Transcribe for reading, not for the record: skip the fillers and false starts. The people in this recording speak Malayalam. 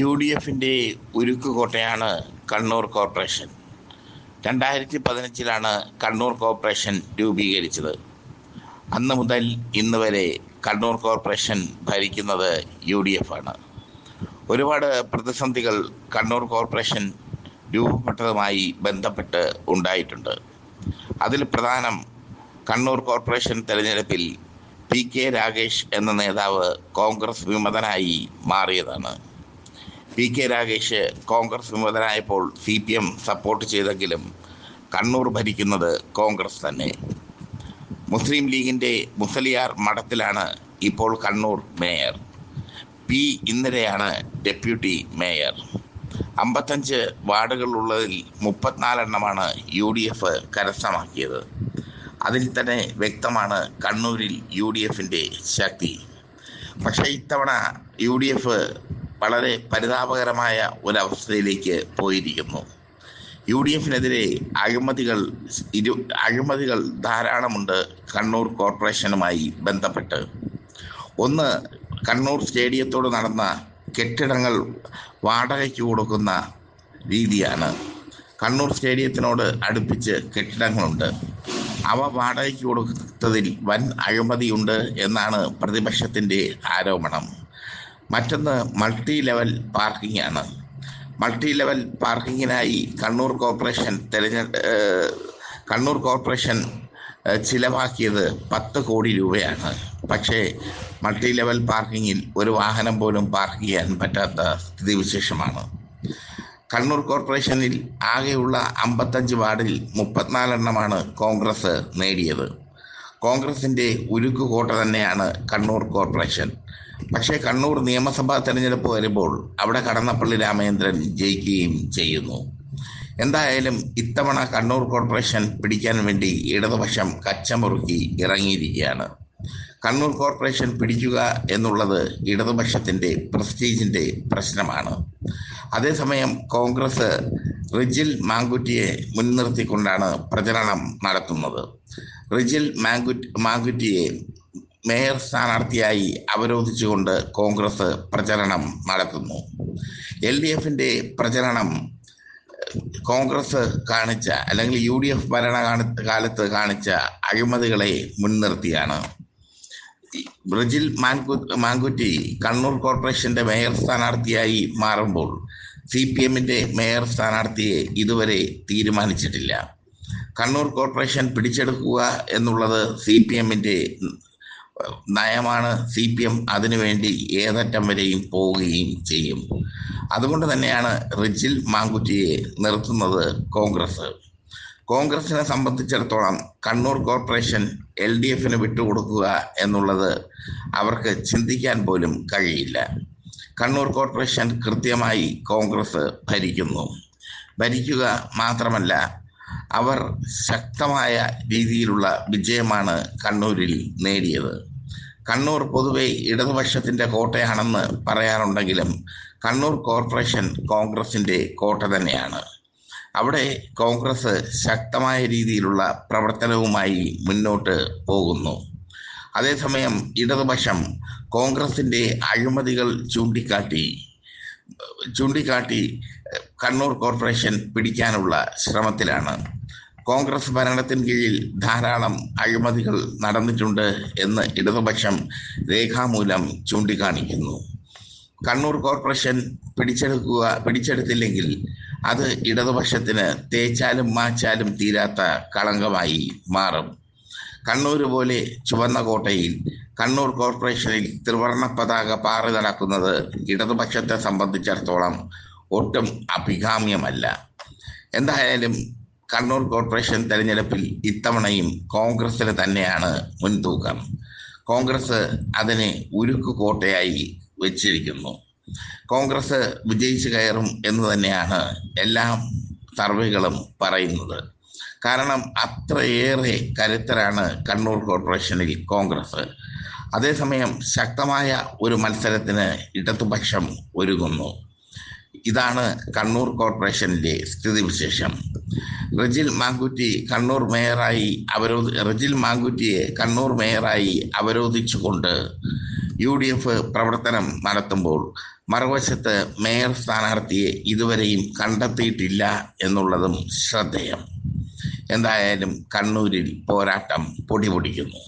UDFിൻ്റെ ഉരുക്കുകോട്ടയാണ് കണ്ണൂർ കോർപ്പറേഷൻ. 2015 കണ്ണൂർ കോർപ്പറേഷൻ രൂപീകരിച്ചത്. അന്ന് മുതൽ ഇന്ന് വരെ കണ്ണൂർ കോർപ്പറേഷൻ ഭരിക്കുന്നത് UDF ആണ്. ഒരുപാട് പ്രതിസന്ധികൾ കണ്ണൂർ കോർപ്പറേഷൻ രൂപപ്പെട്ടതുമായി ബന്ധപ്പെട്ട് ഉണ്ടായിട്ടുണ്ട്. അതിൽ പ്രധാനം കണ്ണൂർ കോർപ്പറേഷൻ തെരഞ്ഞെടുപ്പിൽ PK രാഗേഷ് എന്ന നേതാവ് കോൺഗ്രസ് വിമതനായി മാറിയതാണ്. PK രാഗേഷ് കോൺഗ്രസ് വിമതനായപ്പോൾ CPM സപ്പോർട്ട് ചെയ്തെങ്കിലും കണ്ണൂർ ഭരിക്കുന്നത് കോൺഗ്രസ് തന്നെ. മുസ്ലിം ലീഗിൻ്റെ മുസലിയാർ മഠത്തിലാണ് ഇപ്പോൾ കണ്ണൂർ മേയർ. P ഇന്ദിരയാണ് ഡെപ്യൂട്ടി മേയർ. 55 വാർഡുകളുള്ളതിൽ 34 UDF കരസ്ഥമാക്കിയത്. അതിൽ തന്നെ വ്യക്തമാണ് കണ്ണൂരിൽ UDFിൻ്റെ ശക്തി. പക്ഷേ ഇത്തവണ UDF വളരെ പരിതാപകരമായ ഒരവസ്ഥയിലേക്ക് പോയിരിക്കുന്നു. UDFിനെതിരെ അഴിമതികൾ ധാരാളമുണ്ട് കണ്ണൂർ കോർപ്പറേഷനുമായി ബന്ധപ്പെട്ട്. ഒന്ന്, കണ്ണൂർ സ്റ്റേഡിയത്തോട് നടന്ന കെട്ടിടങ്ങൾ വാടകയ്ക്ക് കൊടുക്കുന്ന രീതിയാണ്. കണ്ണൂർ സ്റ്റേഡിയത്തിനോട് അടുപ്പിച്ച് കെട്ടിടങ്ങളുണ്ട്. അവ വാടകയ്ക്ക് കൊടുത്തതിൽ വൻ അഴിമതിയുണ്ട് എന്നാണ് പ്രതിപക്ഷത്തിൻ്റെ ആരോപണം. മറ്റൊന്ന്, മൾട്ടി ലെവൽ പാർക്കിംഗ് ആണ്. മൾട്ടി ലെവൽ പാർക്കിങ്ങിനായി കണ്ണൂർ കോർപ്പറേഷൻ ചിലവാക്കിയത് 10 കോടി രൂപയാണ്. പക്ഷേ മൾട്ടി ലെവൽ പാർക്കിങ്ങിൽ ഒരു വാഹനം പോലും പാർക്ക് ചെയ്യാൻ പറ്റാത്ത സ്ഥിതിവിശേഷമാണ്. കണ്ണൂർ കോർപ്പറേഷനിൽ ആകെയുള്ള 55 വാർഡിൽ 34 കോൺഗ്രസ് നേടിയത്. കോൺഗ്രസിൻ്റെ ഉരുക്കുകോട്ട തന്നെയാണ് കണ്ണൂർ കോർപ്പറേഷൻ. പക്ഷേ കണ്ണൂർ നിയമസഭാ തെരഞ്ഞെടുപ്പ് വരുമ്പോൾ അവിടെ കടന്നപ്പള്ളി രാമചന്ദ്രൻ ജയിക്കുകയും ചെയ്യുന്നു. എന്തായാലും ഇത്തവണ കണ്ണൂർ കോർപ്പറേഷൻ പിടിക്കാൻ വേണ്ടി ഇടതുപക്ഷം കച്ചമുറുക്കി ഇറങ്ങിയിരിക്കുകയാണ്. കണ്ണൂർ കോർപ്പറേഷൻ പിടിക്കുക എന്നുള്ളത് ഇടതുപക്ഷത്തിൻ്റെ പ്രസ്റ്റീജിൻ്റെ പ്രശ്നമാണ്. അതേസമയം കോൺഗ്രസ് റിജിൽ മാങ്കുറ്റിയെ മുൻനിർത്തിക്കൊണ്ടാണ് പ്രചരണം നടത്തുന്നത്. റിജിൽ മാങ്കുറ്റിയെ മേയർ സ്ഥാനാർത്ഥിയായി അവരോധിച്ചുകൊണ്ട് കോൺഗ്രസ് പ്രചരണം നടത്തുന്നു. LDFിൻ്റെ പ്രചരണം കോൺഗ്രസ് കാണിച്ച അല്ലെങ്കിൽ UDF ഭരണകാലത്ത് കാണിച്ച അഴിമതികളെ മുൻനിർത്തിയാണ്. റിജിൽ മാങ്കുറ്റി കണ്ണൂർ കോർപ്പറേഷൻ്റെ മേയർ സ്ഥാനാർത്ഥിയായി മാറുമ്പോൾ CPMൻ്റെ മേയർ സ്ഥാനാർത്ഥിയെ ഇതുവരെ തീരുമാനിച്ചിട്ടില്ല. കണ്ണൂർ കോർപ്പറേഷൻ പിടിച്ചെടുക്കുക എന്നുള്ളത് CPMൻ്റെ നയമാണ്. CPM അതിനുവേണ്ടി ഏതറ്റം വരെയും പോവുകയും ചെയ്യും. അതുകൊണ്ട് തന്നെയാണ് റിജിൽ മാങ്കുറ്റിയെ നിർത്തുന്നത് കോൺഗ്രസിനെ സംബന്ധിച്ചിടത്തോളം കണ്ണൂർ കോർപ്പറേഷൻ LDFിന് വിട്ടുകൊടുക്കുക എന്നുള്ളത് അവർക്ക് ചിന്തിക്കാൻ പോലും കഴിയില്ല. കണ്ണൂർ കോർപ്പറേഷൻ കൃത്യമായി കോൺഗ്രസ് ഭരിക്കുക മാത്രമല്ല, അവർ ശക്തമായ രീതിയിലുള്ള വിജയമാണ് കണ്ണൂരിൽ നേടിയത്. കണ്ണൂർ പൊതുവെ ഇടതുപക്ഷത്തിൻ്റെ കോട്ടയാണെന്ന് പറയാറുണ്ടെങ്കിലും കണ്ണൂർ കോർപ്പറേഷൻ കോൺഗ്രസിൻ്റെ കോട്ട തന്നെയാണ്. അവിടെ കോൺഗ്രസ് ശക്തമായ രീതിയിലുള്ള പ്രവർത്തനവുമായി മുന്നോട്ട് പോകുന്നു. അതേസമയം ഇടതുപക്ഷം കോൺഗ്രസിൻ്റെ അഴിമതികൾ ചൂണ്ടിക്കാട്ടി കണ്ണൂർ കോർപ്പറേഷൻ പിടിക്കാനുള്ള ശ്രമത്തിലാണ്. കോൺഗ്രസ് ഭരണത്തിന് കീഴിൽ ധാരാളം അഴിമതികൾ നടന്നിട്ടുണ്ട് എന്ന് ഇടതുപക്ഷം രേഖാമൂലം ചൂണ്ടിക്കാണിക്കുന്നു. കണ്ണൂർ കോർപ്പറേഷൻ പിടിച്ചെടുത്തില്ലെങ്കിൽ അത് ഇടതുപക്ഷത്തിന് തേച്ചാലും മാച്ചാലും തീരാത്ത കളങ്കമായി മാറും. കണ്ണൂർ പോലെ ചുവന്ന കോട്ടയിൽ കണ്ണൂർ കോർപ്പറേഷനിൽ ത്രിവർണ്ണ പതാക പാറി നടക്കുന്നത് ഇടതുപക്ഷത്തെ സംബന്ധിച്ചിടത്തോളം ഒട്ടും അഭികാമ്യമല്ല. എന്തായാലും കണ്ണൂർ കോർപ്പറേഷൻ തെരഞ്ഞെടുപ്പിൽ ഇത്തവണയും കോൺഗ്രസിന് തന്നെയാണ് മുൻതൂക്കം. കോൺഗ്രസ് അതിനെ ഉരുക്കുകോട്ടയായി വെച്ചിരിക്കുന്നു. കോൺഗ്രസ് വിജയിച്ചു കയറും എന്ന് തന്നെയാണ് എല്ലാ സർവേകളും പറയുന്നത്. കാരണം അത്രയേറെ കരുത്തരാണ് കണ്ണൂർ കോർപ്പറേഷനിൽ കോൺഗ്രസ്. അതേസമയം ശക്തമായ ഒരു മത്സരത്തിന് ഇടതുപക്ഷം ഒരുങ്ങുന്നു. ഇതാണ് കണ്ണൂർ കോർപ്പറേഷനിലെ സ്ഥിതിവിശേഷം. റിജിൽ മാങ്കുറ്റിയെ കണ്ണൂർ മേയറായി അവരോധിച്ചുകൊണ്ട് UDF പ്രവർത്തനം നടത്തുമ്പോൾ മറുവശത്ത് മേയർ സ്ഥാനാർത്ഥിയെ ഇതുവരെയും കണ്ടെത്തിയിട്ടില്ല എന്നുള്ളതും ശ്രദ്ധേയം. എന്തായാലും കണ്ണൂരിൽ പോരാട്ടം പൊടിപൊടിക്കുന്നു.